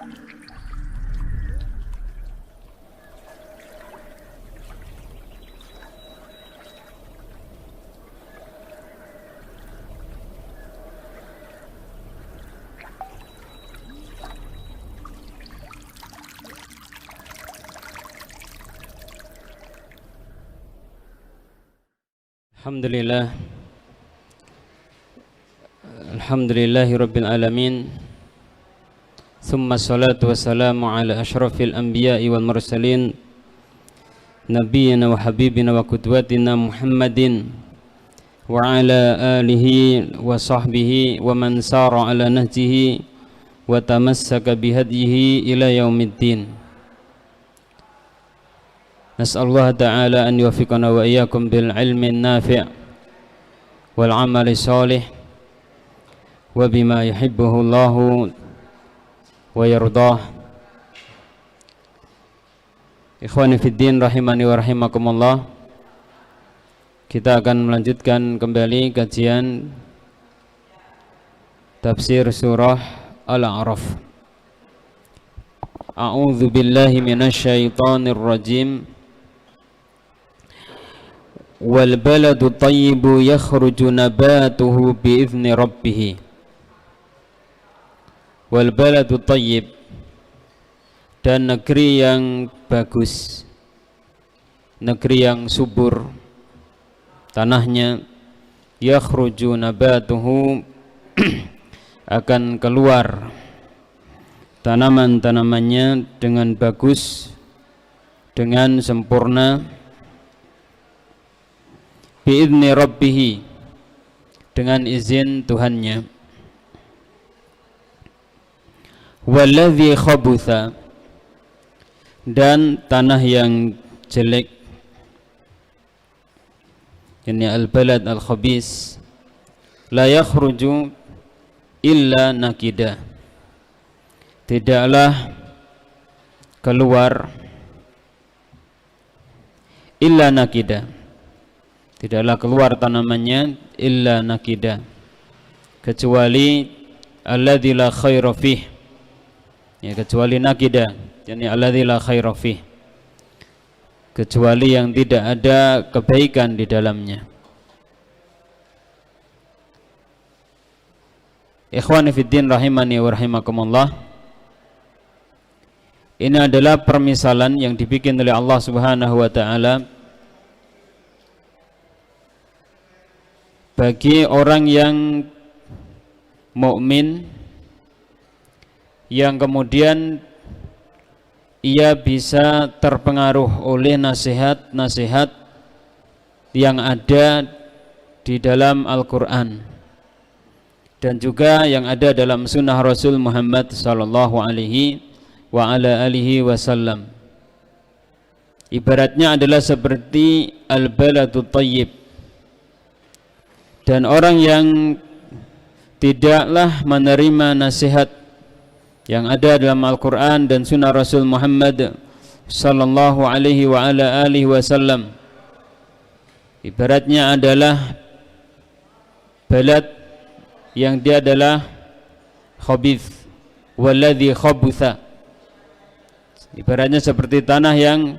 Alhamdulillah, alhamdulillahi rabbil alamin. Thumma salatu wassalamu ala ashrafil anbiya'i wal mursalin, nabiyyina wa habibina wa qudwatina Muhammadin wa ala alihi wa sahbihi wa man sara ala nahjihi wa tamassaka bihadyihi ila yaumiddin. Nas'alullah ta'ala an yuwaffiqana wa iyyakum bil ilmi nafi' wal amali shalih wa bima yuhibbuhu Allahu wa yardah. Ikhwani fid din rahimani wa rahimakumullah. Kita akan melanjutkan kembali kajian tafsir surah Al-A'raf. A'udzu billahi minasyaitonir rajim. Wal baladu thayyibu yakhruju nabatuhu bi'izni rabbih. Wal baladu thayyib, dan negeri yang bagus, negeri yang subur tanahnya, yakhruju nabatuhu akan keluar tanaman-tanamannya dengan bagus, dengan sempurna, bi'izni rabbih, dengan izin Tuhannya. Walladzi khabutha, dan tanah yang jelek, ini al-balad al-khabis, la yakhruju illa nakida, tidaklah keluar illa nakida, tidaklah keluar tanamannya illa nakida, kecuali alladzi la khaira fih, ya, kecuali nakida, yani alladzi la khaira fih, kecuali yang tidak ada kebaikan di dalamnya. Ikhwani fiddin rahimani wa rahimakumullah. Ini adalah permisalan yang dibikin oleh Allah Subhanahu wa taala bagi orang yang mukmin, yang kemudian ia bisa terpengaruh oleh nasihat-nasihat yang ada di dalam Al-Quran dan juga yang ada dalam sunnah Rasul Muhammad sallallahu alaihi wa ala alihi wasallam. Ibaratnya adalah seperti al-baladut thayyib, dan orang yang tidaklah menerima nasihat yang ada dalam Al-Quran dan sunnah Rasul Muhammad sallallahu alaihi wa ala alihi wasallam, ibaratnya adalah balad yang dia adalah khabith, walladzi khabutha, ibaratnya seperti tanah yang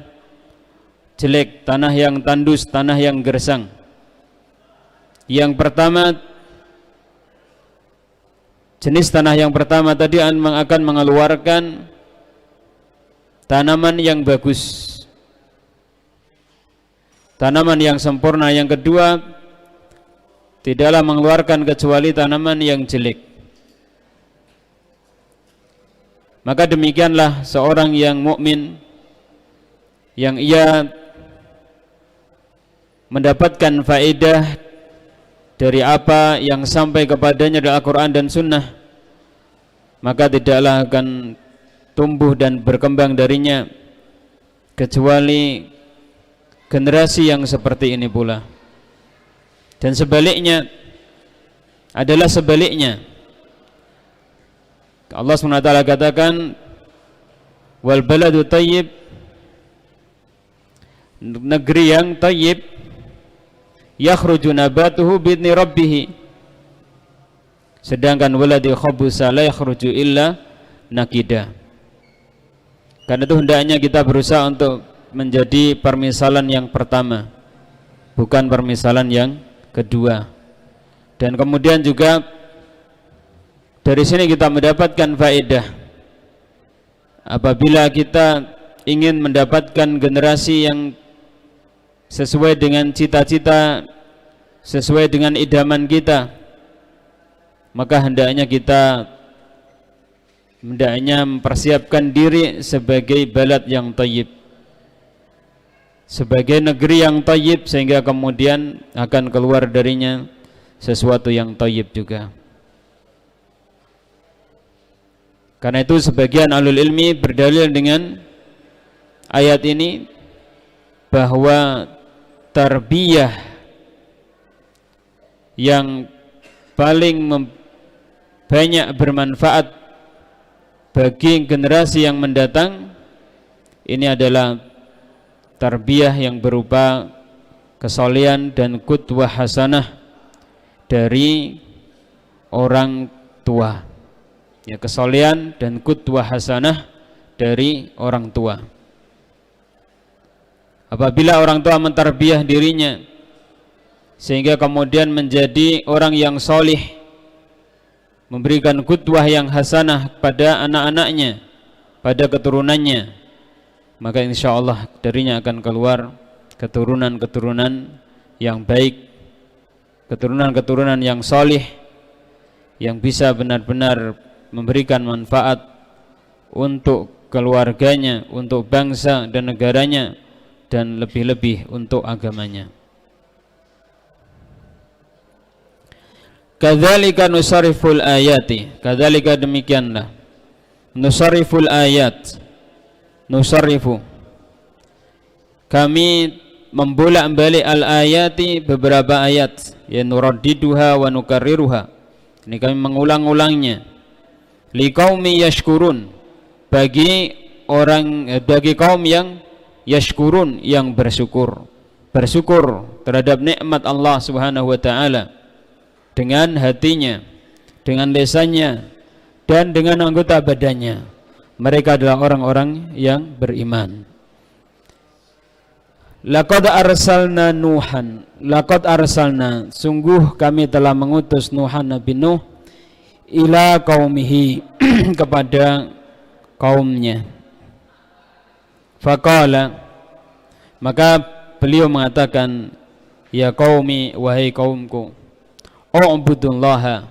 jelek, tanah yang tandus, tanah yang gersang. Yang pertama, jenis tanah yang pertama tadi akan mengeluarkan tanaman yang bagus, tanaman yang sempurna. Yang kedua, tidaklah mengeluarkan kecuali tanaman yang jelek. Maka demikianlah seorang yang mukmin, yang ia mendapatkan faedah dari apa yang sampai kepadanya dari Al-Quran dan Sunnah, maka tidaklah akan tumbuh dan berkembang darinya kecuali generasi yang seperti ini pula. Dan sebaliknya adalah sebaliknya. Allah SWT katakan, wal baladu thayyib, negeri yang thayyib, yakhruju nabatuhu bi'idzni rabbih, sedangkan waladhi khabusa la yakhruju illa nakida, Karena itu hendaknya kita berusaha untuk menjadi permisalan yang pertama, bukan permisalan yang kedua. Dan kemudian juga dari sini kita mendapatkan faedah, apabila kita ingin mendapatkan generasi yang sesuai dengan cita-cita, sesuai dengan idaman kita, maka hendaknya kita mempersiapkan diri sebagai balad yang thayyib, sebagai negeri yang thayyib, sehingga kemudian akan keluar darinya sesuatu yang thayyib juga. Karena itu sebagian ahlul ilmi berdalil dengan ayat ini bahwa tarbiyah yang paling banyak bermanfaat bagi generasi yang mendatang ini adalah tarbiyah yang berupa kesolehan dan qudwah hasanah dari orang tua. Ya, kesolehan dan qudwah hasanah dari orang tua. Apabila orang tua mentarbiyah dirinya sehingga kemudian menjadi orang yang solih, memberikan qudwah yang hasanah pada anak-anaknya, pada keturunannya, maka insya Allah darinya akan keluar keturunan-keturunan yang baik, keturunan-keturunan yang solih, yang bisa benar-benar memberikan manfaat untuk keluarganya, untuk bangsa dan negaranya, dan lebih-lebih untuk agamanya. Kadzalika nusarriful ayati, kadzalika demikianlah, nusarriful ayat, nusarrifu, kami membolak-balik al-ayati, beberapa ayat, ya nuraddiduha wa nukarriruha, ini kami mengulang-ulangnya, liqaumi yashkurun, bagi kaum yang yashkurun, yang bersyukur terhadap nikmat Allah Subhanahu wa taala dengan hatinya, dengan lisannya, dan dengan anggota badannya. Mereka adalah orang-orang yang beriman. Laqad arsalna Nuhan, laqad arsalna, sungguh kami telah mengutus Nuhan, Nabi Nuh, ila qaumihi, kepada kaumnya. Faqala, maka beliau mengatakan, ya qaumi, wahai kaumku, u'budullaha,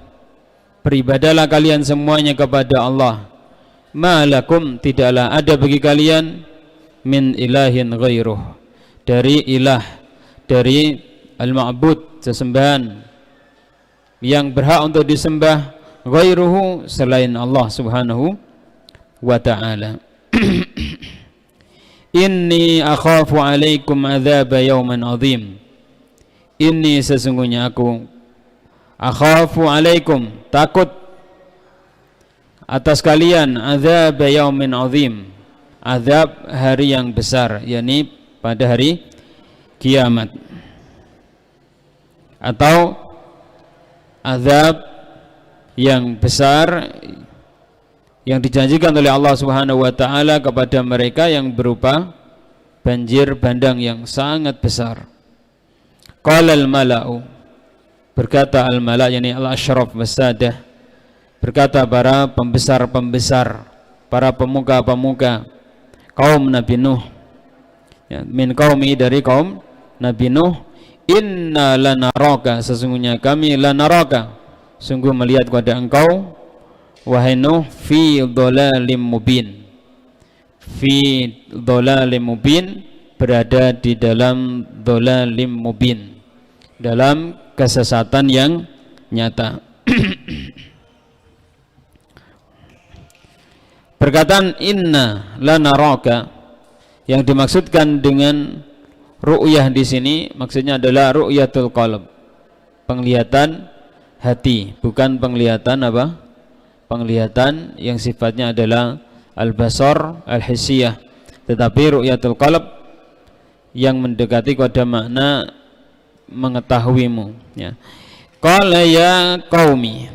beribadalah kalian semuanya kepada Allah, ma lakum, tidaklah ada bagi kalian, min ilahin ghairuh, dari ilah, dari al-ma'bud, sesembahan yang berhak untuk disembah, ghairuhu, selain Allah Subhanahu wa ta'ala. Inni akhafu alaikum adzaba yauman azim, inni, sesungguhnya aku, akhafu alaikum, takut atas kalian, adzab yaumin azim, azab hari yang besar, yakni pada hari kiamat, atau azab yang besar yang dijanjikan oleh Allah Subhanahu wa taala kepada mereka, yang berupa banjir bandang yang sangat besar. Qala al-mala'u, berkata al-mala', yakni al-asyraf wasadah, berkata para pembesar-pembesar, para pemuka-pemuka kaum Nabi Nuh, ya, min qaumi, dari kaum Nabi Nuh, inna lanaraka, sesungguhnya kami, lanaraka, sungguh melihat kepada engkau, wahai Nuh, fi dhalalim mubin, fi dhalalim mubin, berada di dalam dhalalim mubin, dalam kesesatan yang nyata. Perkataan inna lanaraka, yang dimaksudkan dengan ru'yah di sini maksudnya adalah ru'yatul qalb, penglihatan hati, bukan penglihatan apa? Penglihatan yang sifatnya adalah al-basar al-hissiyah, tetapi ru'yatul qalb yang mendekati kepada makna mengetahuimu, ya. Qala ya qaumi,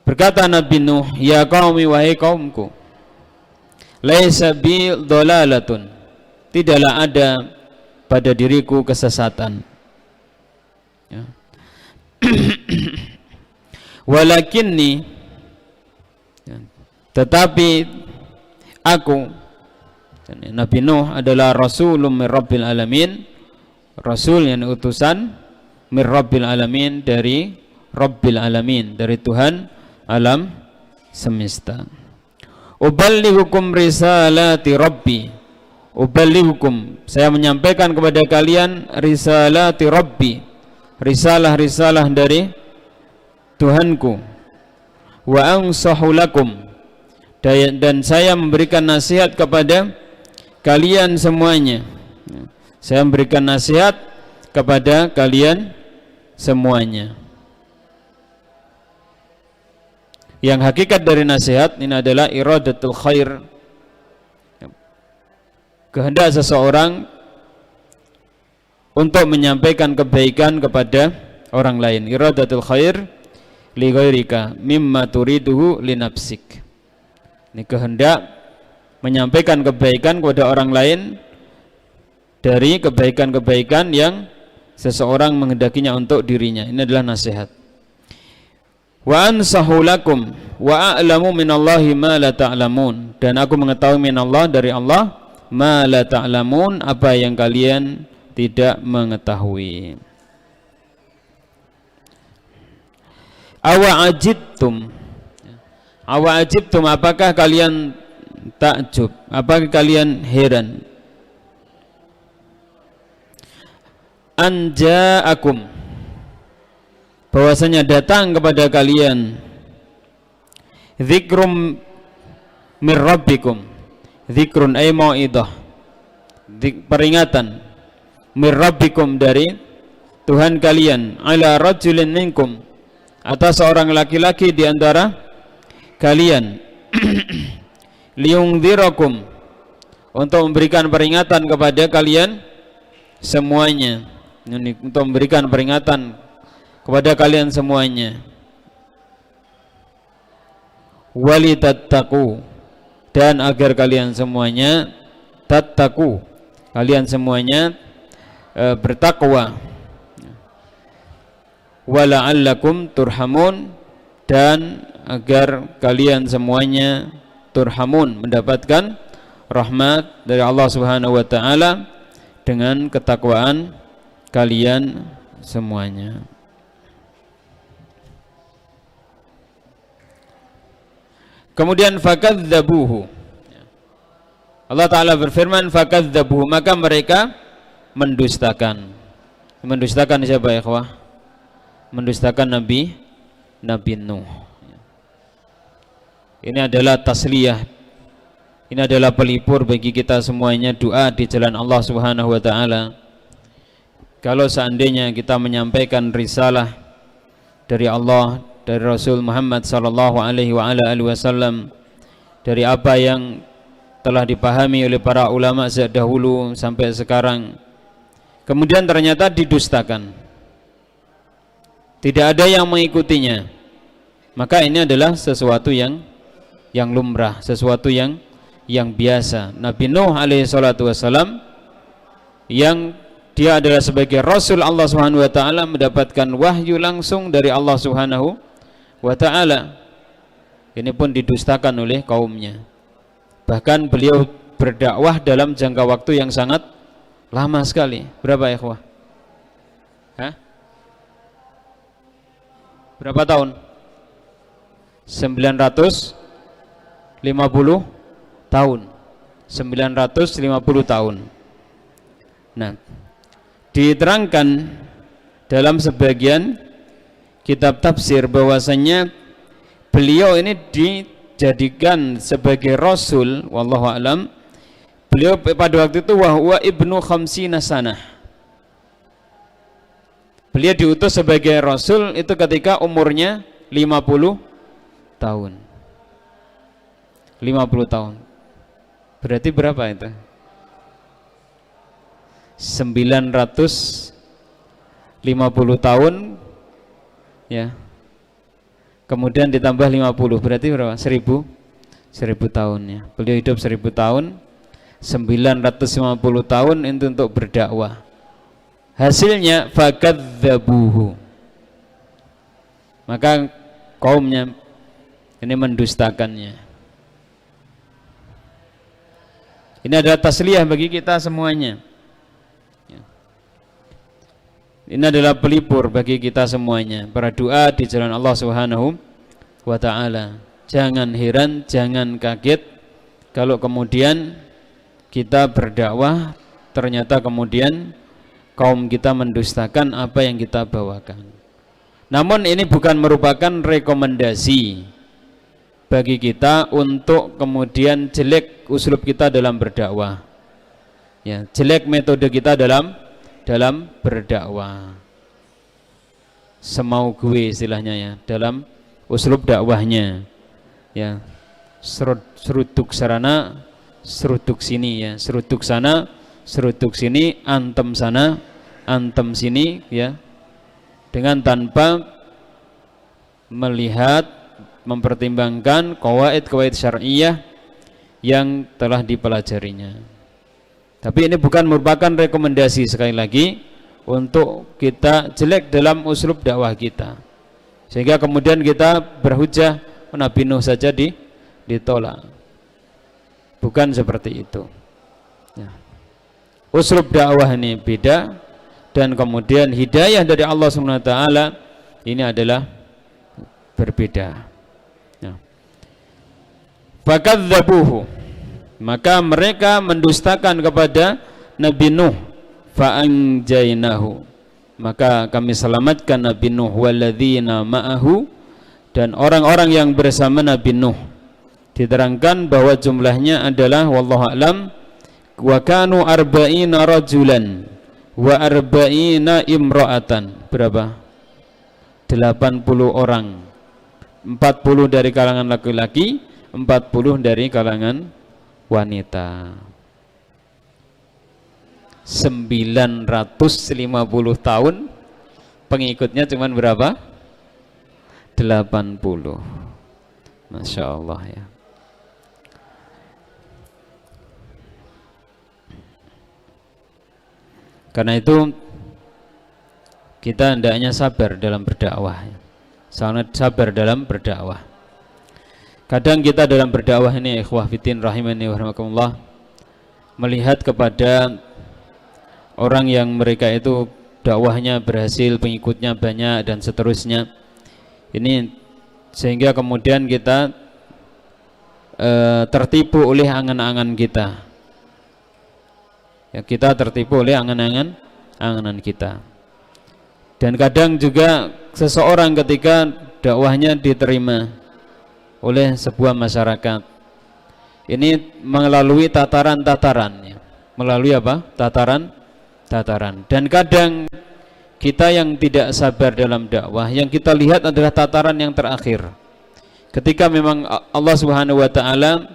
Berkata Nabi Nuh, ya qaumi, wahai kaumku, laisa bi dhalalatun, tidaklah ada pada diriku kesesatan, ya. Walakinni, tetapi aku, Nabi Nuh adalah rasulun min rabbil alamin, rasul yang utusan min rabbil alamin, dari rabbil alamin, dari Tuhan alam semesta. Uballighukum risalati rabbi, uballighukum, saya menyampaikan kepada kalian risalati rabbi, risalah-risalah dari Tuhanku, wa ansahu lakum, dan saya memberikan nasihat kepada kalian semuanya, saya memberikan nasihat kepada kalian semuanya. Yang hakikat dari nasihat ini adalah iradatul khair, kehendak seseorang untuk menyampaikan kebaikan kepada orang lain. Iradatul khair li ghairika mimma turiduhu li nafsik. Ini kehendak menyampaikan kebaikan kepada orang lain dari kebaikan-kebaikan yang seseorang menghendakinya untuk dirinya. Ini adalah nasihat. Wa ansahu lakum wa a'lamu minallahi ma la ta'lamun, dan aku mengetahui minallah, dari Allah, ma la ta'lamun, apa yang kalian tidak mengetahui. Awa ajibtum, awa ajibtum, apakah kalian takjub, apakah kalian heran, anja'akum, bahwasanya datang kepada kalian, dzikrum mir rabbikum, dzikrun ay mau'idah, peringatan, mir rabbikum, dari Tuhan kalian, ala rajulin minkum, atas seorang laki-laki di antara kalian, liungdzirakum, untuk memberikan peringatan kepada kalian semuanya, untuk memberikan peringatan kepada kalian semuanya. Walitattaqu, dan agar kalian semuanya tattaqu, kalian semuanya bertakwa. Wala'allakum turhamun, dan agar kalian semuanya turhamun, mendapatkan rahmat dari Allah Subhanahu wa taala dengan ketakwaan kalian semuanya. Kemudian fakadzabuhu, Allah Ta'ala berfirman fakadzabuhu, maka mereka mendustakan. Mendustakan siapa ya ikhwah? Mendustakan Nabi Nuh. Ini adalah tasliyah, ini adalah pelipur bagi kita semuanya, doa di jalan Allah Subhanahu wa taala. Kalau seandainya kita menyampaikan risalah dari Allah, dari Rasul Muhammad sallallahu alaihi wasallam, dari apa yang telah dipahami oleh para ulama sejak dahulu sampai sekarang, kemudian ternyata didustakan, tidak ada yang mengikutinya, maka ini adalah sesuatu yang lumrah, sesuatu yang biasa. Nabi Nuh alaihi salatu wasallam, yang dia adalah sebagai Rasul Allah Subhanahu wa taala, mendapatkan wahyu langsung dari Allah Subhanahu wa ta'ala, ini pun didustakan oleh kaumnya. Bahkan beliau berdakwah dalam jangka waktu yang sangat lama sekali. Berapa ya ikhwah? Berapa tahun? 950 tahun. 950 tahun. Nah, diterangkan dalam sebagian kitab tafsir bahwasanya beliau ini dijadikan sebagai rasul, wallahu alam, beliau pada waktu itu wahwa ibnu khamsina sanah, beliau diutus sebagai rasul itu ketika umurnya 50 tahun. 50 tahun berarti berapa itu? 950 tahun ya, kemudian ditambah 50, berarti berapa? 1000 tahun ya. Beliau hidup 1000 tahun, 950 tahun itu untuk berdakwah. Hasilnya fakadzabuhu, maka kaumnya ini mendustakannya. Ini adalah tasliyah bagi kita semuanya. Ini adalah pelipur bagi kita semuanya. Para doa di jalan Allah Subhanahu wa ta'ala. Jangan heran, jangan kaget kalau kemudian kita berdakwah ternyata kemudian kaum kita mendustakan apa yang kita bawakan. Namun ini bukan merupakan rekomendasi bagi kita untuk kemudian jelek uslub kita dalam berdakwah. Ya, jelek metode kita dalam berdakwah, semau gue istilahnya ya, dalam uslub dakwahnya ya, seruduk sarana seruduk sini ya, seruduk sana seruduk sini, antem sana antem sini ya, dengan tanpa melihat, mempertimbangkan qawaid syar'iyyah yang telah dipelajarinya. Tapi ini bukan merupakan rekomendasi, sekali lagi, untuk kita jelek dalam uslub dakwah kita, sehingga kemudian kita berhujah Nabi Nuh saja ditolak. Bukan seperti itu ya. Uslub dakwah ini beda, dan kemudian hidayah dari Allah SWT ini adalah berbeda ya. Fakadzabuhu, maka mereka mendustakan kepada Nabi Nuh. Fa'anjainahu, maka kami selamatkan Nabi Nuh walladzina ma'ahu, dan orang-orang yang bersama Nabi Nuh. Diterangkan bahwa jumlahnya adalah wallahu a'lam wa kanu arba'ina rajulan wa arba'ina imra'atan. Berapa? 80 orang, 40 dari kalangan laki-laki, 40 dari kalangan wanita. 950 tahun, pengikutnya cuman berapa? 80. Masya Allah ya. Karena itu kita hendaknya sabar dalam berdakwah, sangat sabar dalam berdakwah. Kadang kita dalam berdakwah ini, ikhwah fiddin rahimani wa rahimakumullah, melihat kepada orang yang mereka itu dakwahnya berhasil, pengikutnya banyak dan seterusnya. Ini sehingga kemudian kita tertipu oleh angan-angan kita. Ya, kita tertipu oleh angan-angan kita. Dan kadang juga seseorang ketika dakwahnya diterima oleh sebuah masyarakat, ini melalui tataran-tataran ya. Melalui apa? Tataran. Dan kadang kita yang tidak sabar dalam dakwah, yang kita lihat adalah tataran yang terakhir. Ketika memang Allah Subhanahu wa ta'ala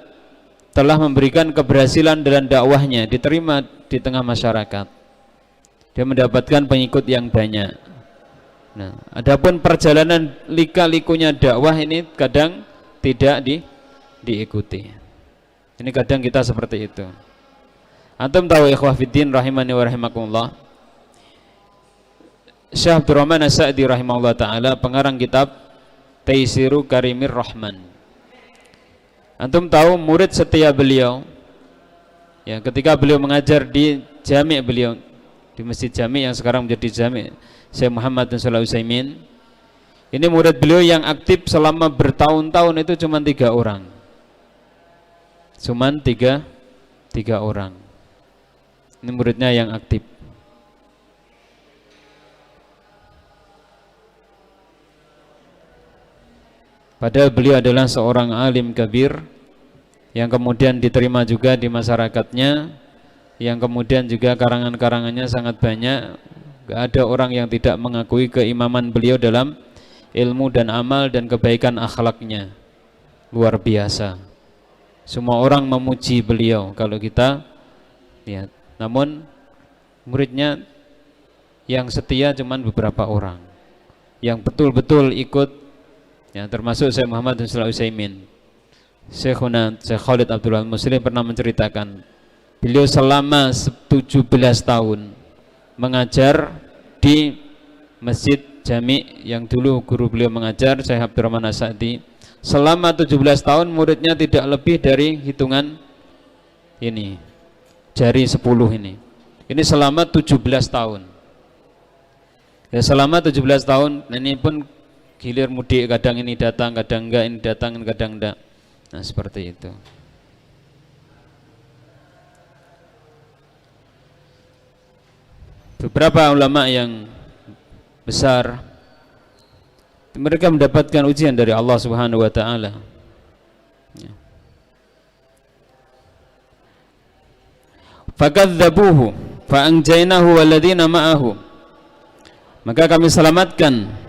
telah memberikan keberhasilan dalam dakwahnya, diterima di tengah masyarakat, dia mendapatkan pengikut yang banyak. Nah, adapun perjalanan lika-likunya dakwah ini kadang tidak diikuti. Ini kadang kita seperti itu. Antum tahu ikhwah fiddin rahimani wa rahimakumullah, Syekh Abdurrahman As-Sa'di rahimahullah ta'ala, pengarang kitab Taisiru Karimir Rahman. Antum tahu murid setia beliau ya, ketika beliau mengajar di jami' beliau, di masjid jami' yang sekarang menjadi jami' Syekh Muhammad bin Shalih Al-Utsaimin, ini murid beliau yang aktif selama bertahun-tahun itu cuma 3 orang. Cuman tiga orang. Ini muridnya yang aktif. Padahal beliau adalah seorang alim kabir yang kemudian diterima juga di masyarakatnya, yang kemudian juga karangan-karangannya sangat banyak. Gak ada orang yang tidak mengakui keimaman beliau dalam ilmu dan amal dan kebaikan akhlaknya. Luar biasa. Semua orang memuji beliau kalau kita lihat. Namun muridnya yang setia cuman beberapa orang, yang betul-betul ikut Ya, termasuk Syekh Muhammad bin Shalih Al-Utsaimin. Syekh Khalid Abdul Muslim pernah menceritakan beliau selama 17 tahun mengajar di Masjid Jami yang dulu guru beliau mengajar, Syekh Abdurrahman As-Sa'di. Selama 17 tahun muridnya tidak lebih dari hitungan ini, jari 10 ini. Ini selama 17 tahun. Ya, selama 17 tahun ini pun gilir mudik, kadang ini datang, kadang enggak, ini datang, kadang enggak. Nah, seperti itu. Beberapa ulama yang besar mereka mendapatkan ujian dari Allah Subhanahu wa taala. Ya. Fakadzabuhu fa'anjaynahu walladziina ma'ahu. Maka kami selamatkan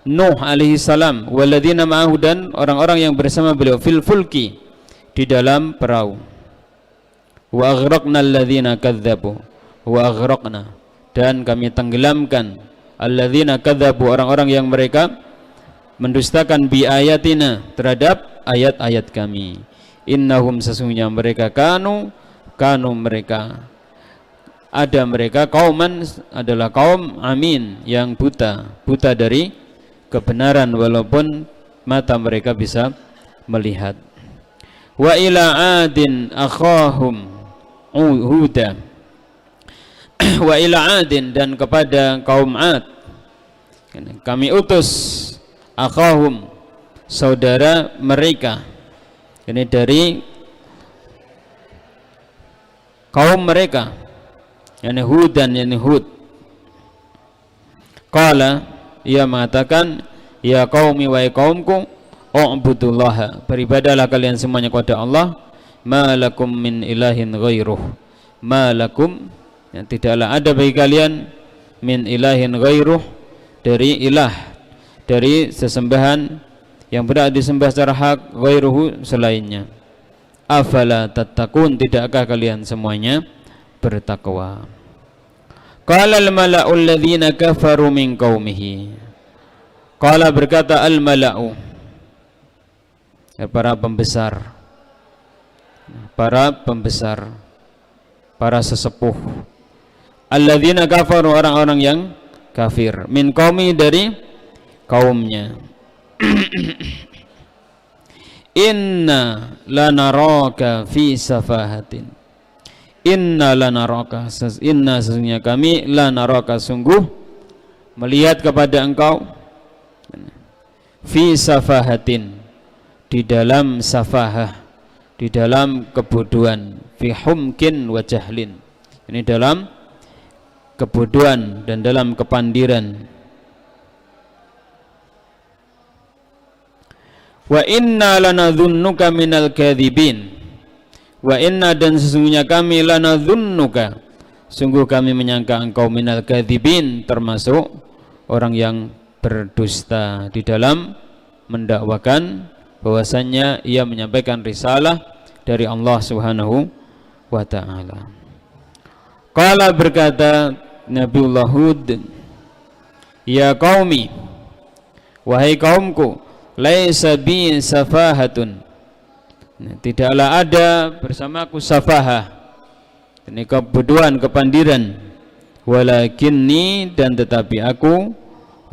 Nuh alaihi salam walladziina ma'ahu dan orang-orang yang bersama beliau fil fulki di dalam perahu. Wa aghraqna alladziina kadzdzabu wa aghraqna, dan kami tenggelamkan alladzina kadzabu, orang-orang yang mereka mendustakan bi ayatina, terhadap ayat-ayat kami. Innahum, sesungguhnya mereka kanu mereka ada mereka kauman, adalah kaum amin, yang buta dari kebenaran walaupun mata mereka bisa melihat. Wa ila adin akhahum huda. Wa ila adin, dan kepada kaum Ad kami utus akhahum, saudara mereka, ini dari kaum mereka, yani Hudan, yani Hud. Qala, ia mengatakan, ya qaumi, wahai kaumku, u'budullaha, beribadahlah kalian semuanya kepada Allah, ma lakum min ilahin ghairuh, ma lakum, ya, tidaklah ada bagi kalian min ilahin ghairuh, dari ilah, dari sesembahan yang berat disembah secara hak, ghairuhu, selainnya. Afala tattaqun, tidakkah kalian semuanya bertakwa? Qala al-mala'u alladhina kafaru min qaumihi. Qala, berkata al-mala'u, para pembesar, para sesepuh, alladzina kafaru, orang-orang yang kafir, min qaumi, dari kaumnya. Inna lanaraka fi safahatin, inna lanaraka, inna, sesungguhnya kami, lanaraka, sungguh melihat kepada engkau, fi safahatin, di dalam safahah, di dalam kebodohan, fi humkin wa jahlin, ini dalam kebodohan dan dalam kepandiran. Wa inna lanadhunnuka minal kadhibin, wa inna, dan sesungguhnya kami, lanadhunnuka, sungguh kami menyangka engkau, minal kadhibin, termasuk orang yang berdusta di dalam mendakwakan bahwasannya ia menyampaikan risalah dari Allah Subhanahu wa ta'ala. Qala, berkata Nabiullah Hud, ya qaumi, wahai kaumku, laisa bi safahatun, tidaklah ada bersamaku safahah, ini kebodohan, kepandiran, walakinni, dan tetapi aku,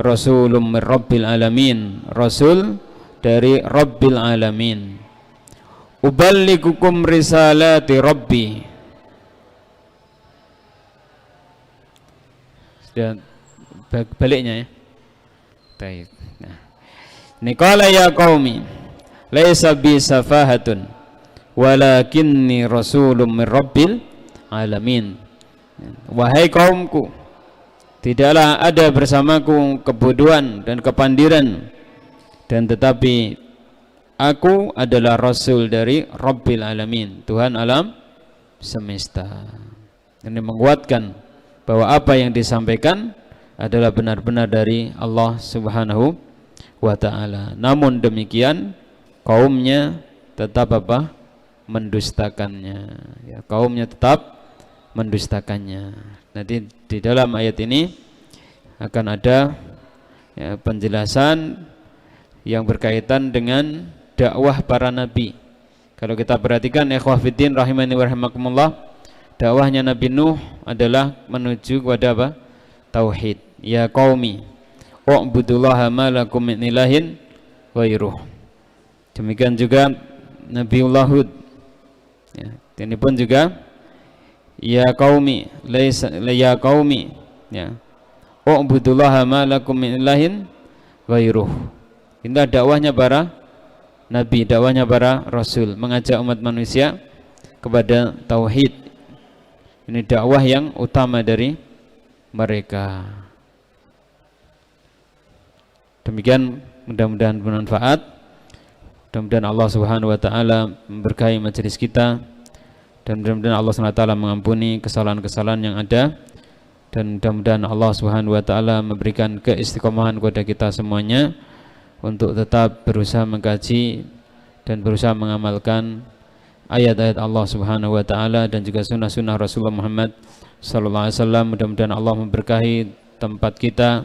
rasulun min rabbil alamin, rasul dari Rabbil alamin, uballigukum risalati rabbi. Dan baliknya ya. Baik. Nah, qala ya qaumi laisa bi safahatun walakinni rasulun min rabbil alamin. Wahai kaumku, tidaklah ada bersamaku kebodohan dan kepandiran, dan tetapi aku adalah rasul dari Rabbil alamin, Tuhan alam semesta. Ini menguatkan bahwa apa yang disampaikan adalah benar-benar dari Allah Subhanahu wa ta'ala. Namun demikian kaumnya tetap apa? Mendustakannya, ya, kaumnya tetap mendustakannya. Nanti di dalam ayat ini akan ada, ya, penjelasan yang berkaitan dengan dakwah para nabi. Kalau kita perhatikan ikhwah fiddin rahimani wa rahimakumullah, dakwahnya Nabi Nuh adalah menuju kepada apa? Tauhid. Ya qaumi u'budullaha ma lakum min ilahin ghairuh. Demikian juga Nabiullah Hud. Ya, ini pun juga ya qaumi ya u'budullaha ma lakum min ilahin ghairuh. Ini dakwahnya para nabi, dakwahnya para rasul, mengajak umat manusia kepada tauhid. Ini dakwah yang utama dari mereka. Demikian, mudah-mudahan bermanfaat. Mudah-mudahan Allah Subhanahu wa taala memberkahi majelis kita, dan mudah-mudahan Allah Subhanahu wa taala mengampuni kesalahan-kesalahan yang ada, dan mudah-mudahan Allah Subhanahu wa taala memberikan keistiqomahan kepada kita semuanya untuk tetap berusaha mengkaji dan berusaha mengamalkan ayat-ayat Allah Subhanahu wa taala dan juga sunnah-sunnah Rasulullah Muhammad sallallahu alaihi wasallam. Mudah-mudahan Allah memberkahi tempat kita,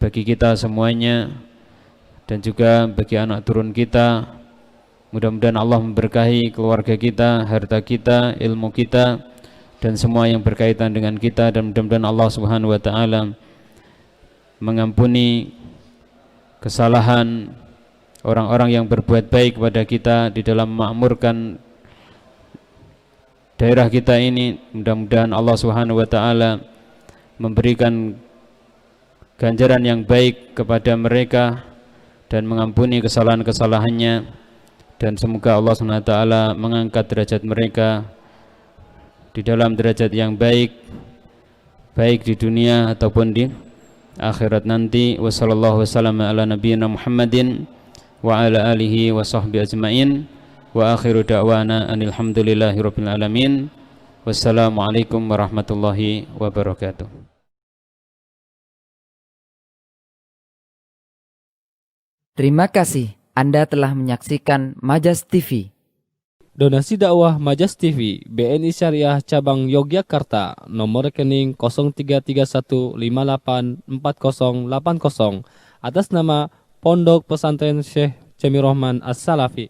bagi kita semuanya, dan juga bagi anak turun kita. Mudah-mudahan Allah memberkahi keluarga kita, harta kita, ilmu kita, dan semua yang berkaitan dengan kita, dan mudah-mudahan Allah Subhanahu wa taala mengampuni kesalahan orang-orang yang berbuat baik kepada kita di dalam memakmurkan daerah kita ini. Mudah-mudahan Allah Subhanahu wa taala memberikan ganjaran yang baik kepada mereka dan mengampuni kesalahan-kesalahannya, dan semoga Allah Subhanahu wa taala mengangkat derajat mereka di dalam derajat yang baik, baik di dunia ataupun di akhirat nanti. Wassallallahu wasallam ala nabiyyina Muhammadin wa ala alihi wa sahbihi ajma'in, wa akhiru da'wana anil hamdulillahi rabbil alamin. Wassalamualaikum warahmatullahi wabarakatuh. Terima kasih Anda telah menyaksikan Majas TV. Donasi dakwah Majas TV BNI Syariah Cabang Yogyakarta, nomor rekening 0331584080 atas nama Pondok Pesantren Syekh Jamirohman As-Salafi.